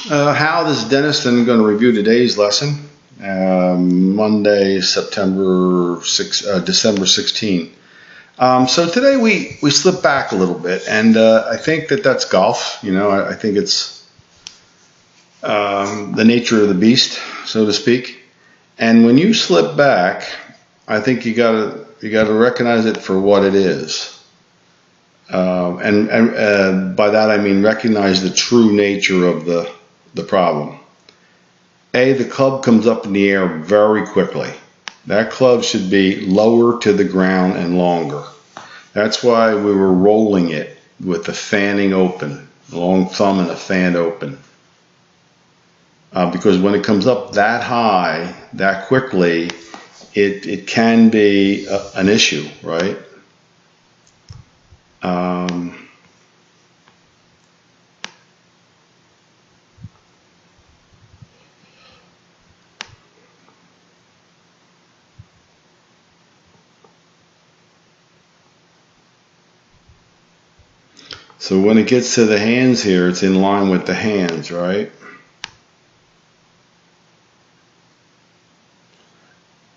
Hal, this is Dennis, and I'm going to review today's lesson, Monday, December 16. So today we slip back a little bit, and I think that's golf. You know, I think it's the nature of the beast, so to speak. And when you slip back, I think you gotta recognize it for what it is. And by that I mean recognize the true nature of the problem. The club comes up in the air very quickly. That club should be lower to the ground and longer. That's why we were rolling it with the fanning open, a long thumb and a fan open. Because when it comes up that high, that quickly, it can be an issue, right? So when it gets to the hands here, it's in line with the hands, right?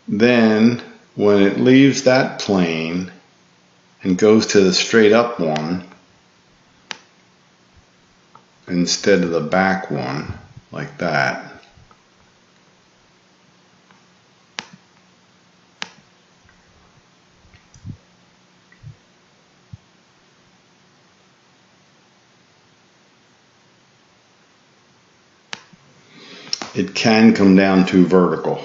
Then when it leaves that plane and goes to the straight up one instead of the back one, like that, it can come down too vertical.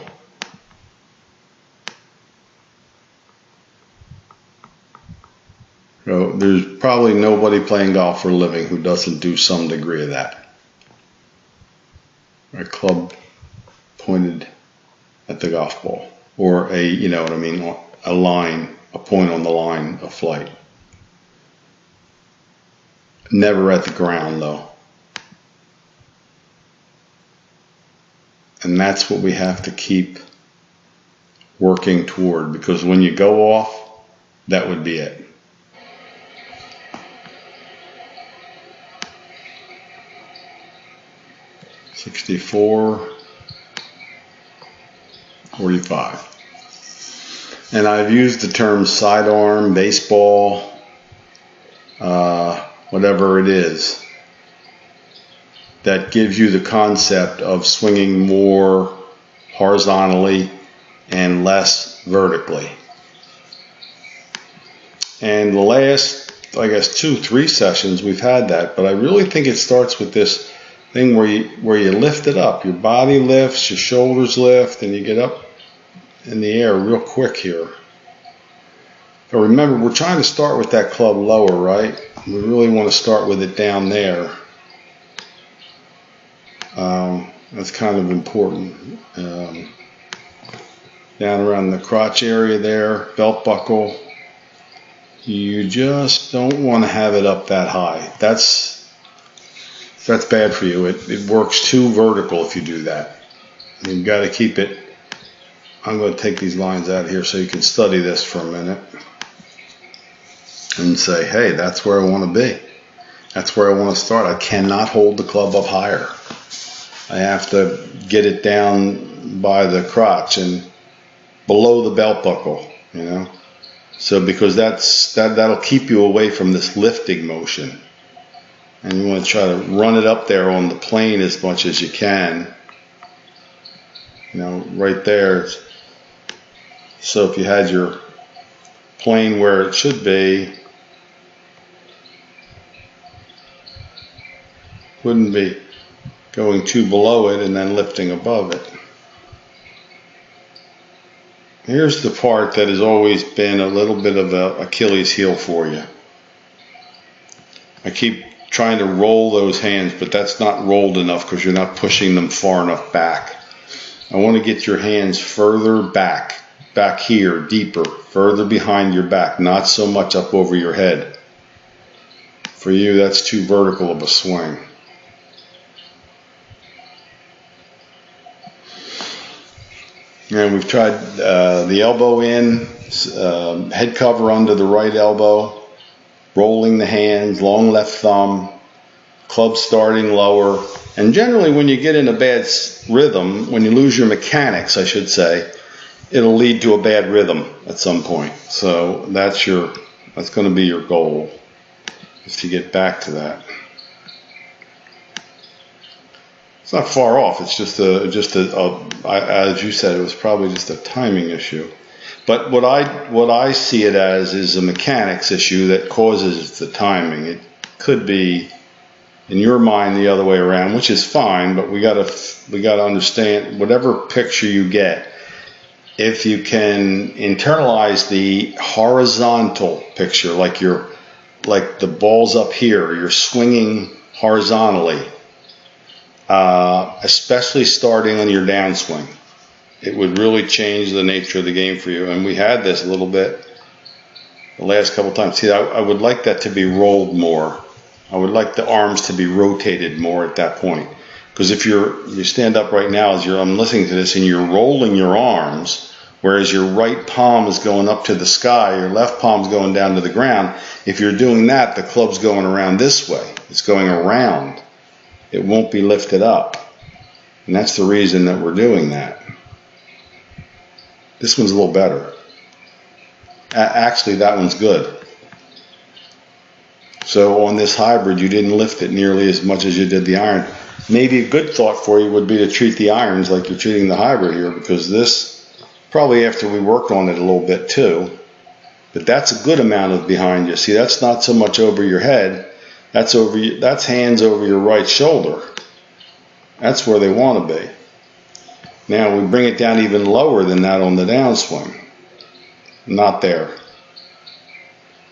So there's probably nobody playing golf for a living who doesn't do some degree of that. A club pointed at the golf ball, or you know what I mean, a line, a point on the line of flight. Never at the ground though. And that's what we have to keep working toward, because when you go off, that would be it. .64, 45. And I've used the term sidearm, baseball, whatever it is, that gives you the concept of swinging more horizontally and less vertically. And the last, I guess, 2-3 sessions we've had that, but I really think it starts with this thing where you lift it up. Your body lifts, your shoulders lift, and you get up in the air real quick here. But remember, we're trying to start with that club lower, right? We really want to start with it down there. That's kind of important. Down around the crotch area there, belt buckle. You just don't want to have it up that high. That's bad for you. It works too vertical if you do that. You've got to keep it. I'm going to take these lines out here so you can study this for a minute and say, hey, that's where I want to be. That's where I want to start. I cannot hold the club up higher. I have to get it down by the crotch and below the belt buckle, you know. So because that'll keep you away from this lifting motion. And you want to try to run it up there on the plane as much as you can. You know, right there. So if you had your plane where it should be, wouldn't be going too below it and then lifting above it. Here's the part that has always been a little bit of an Achilles heel for you. I keep trying to roll those hands, but that's not rolled enough because you're not pushing them far enough back. I want to get your hands further back here, deeper, further behind your back, not so much up over your head. For you, that's too vertical of a swing. And we've tried the elbow in, head cover under the right elbow, rolling the hands, long left thumb, club starting lower. And generally when you get in a bad rhythm, when you lose your mechanics, I should say, it'll lead to a bad rhythm at some point. So that's going to be your goal, is to get back to that. It's not far off. It's just as you said, it was probably just a timing issue. But what I see it as is a mechanics issue that causes the timing. It could be, in your mind, the other way around, which is fine. But we gotta understand, whatever picture you get, if you can internalize the horizontal picture, like the ball's up here, you're swinging horizontally, especially starting on your downswing, it would really change the nature of the game for you. And we had this a little bit the last couple times. See, I would like that to be rolled more. I would like the arms to be rotated more at that point. Because if you stand up right now as I'm listening to this and you're rolling your arms, whereas your right palm is going up to the sky, your left palm's going down to the ground. If you're doing that, the club's going around this way. It's going around. It won't be lifted up. And that's the reason that we're doing that. This one's a little better. Actually, that one's good. So on this hybrid, you didn't lift it nearly as much as you did the iron. Maybe a good thought for you would be to treat the irons like you're treating the hybrid here, because this, probably after we worked on it a little bit too, but that's a good amount of behind you. See, that's not so much over your head. That's hands over your right shoulder. That's where they want to be. Now we bring it down even lower than that on the downswing. Not there.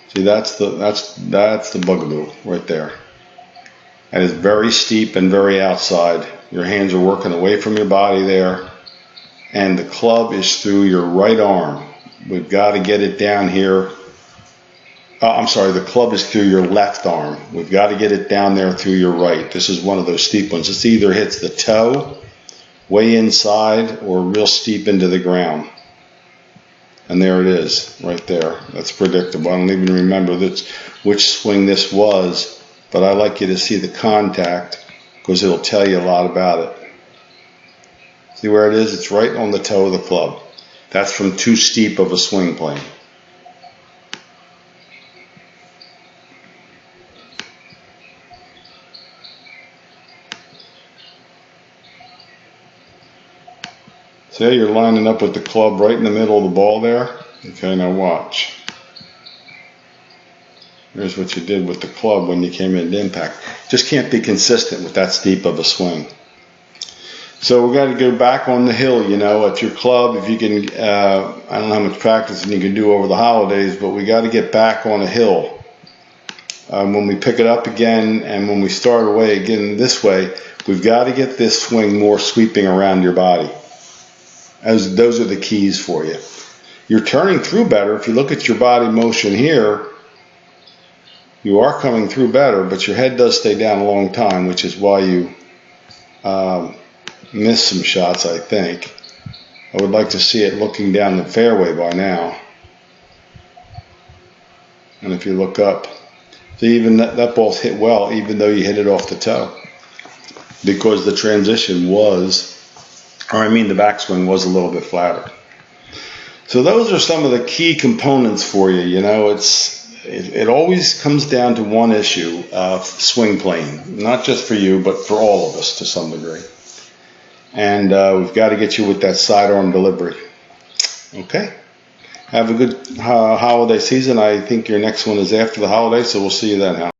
See, that's the bugaboo right there. And it's very steep and very outside. Your hands are working away from your body there, and the club is through your right arm. We've got to get it down here. I'm sorry, the club is through your left arm. We've got to get it down there through your right. This is one of those steep ones. This either hits the toe, way inside, or real steep into the ground. And there it is, right there. That's predictable. I don't even remember which swing this was, but I like you to see the contact because it'll tell you a lot about it. See where it is? It's right on the toe of the club. That's from too steep of a swing plane. See, you're lining up with the club right in the middle of the ball there. Okay, now watch. Here's what you did with the club when you came into impact. Just can't be consistent with that steep of a swing. So we got to go back on the hill, at your club. If you can, I don't know how much practicing you can do over the holidays, but we got to get back on a hill. When we pick it up again and when we start away again this way, we've got to get this swing more sweeping around your body. As those are the keys for you. You're turning through better. If you look at your body motion here, you are coming through better, but your head does stay down a long time, which is why you miss some shots, I think. I would like to see it looking down the fairway by now. And if you look up, see, even that ball's hit well, even though you hit it off the toe. Because the transition the backswing was a little bit flatter. So those are some of the key components for you. It always comes down to one issue of swing plane, not just for you, but for all of us to some degree. And we've got to get you with that sidearm delivery. Okay? Have a good holiday season. I think your next one is after the holiday, so we'll see you then, Hal.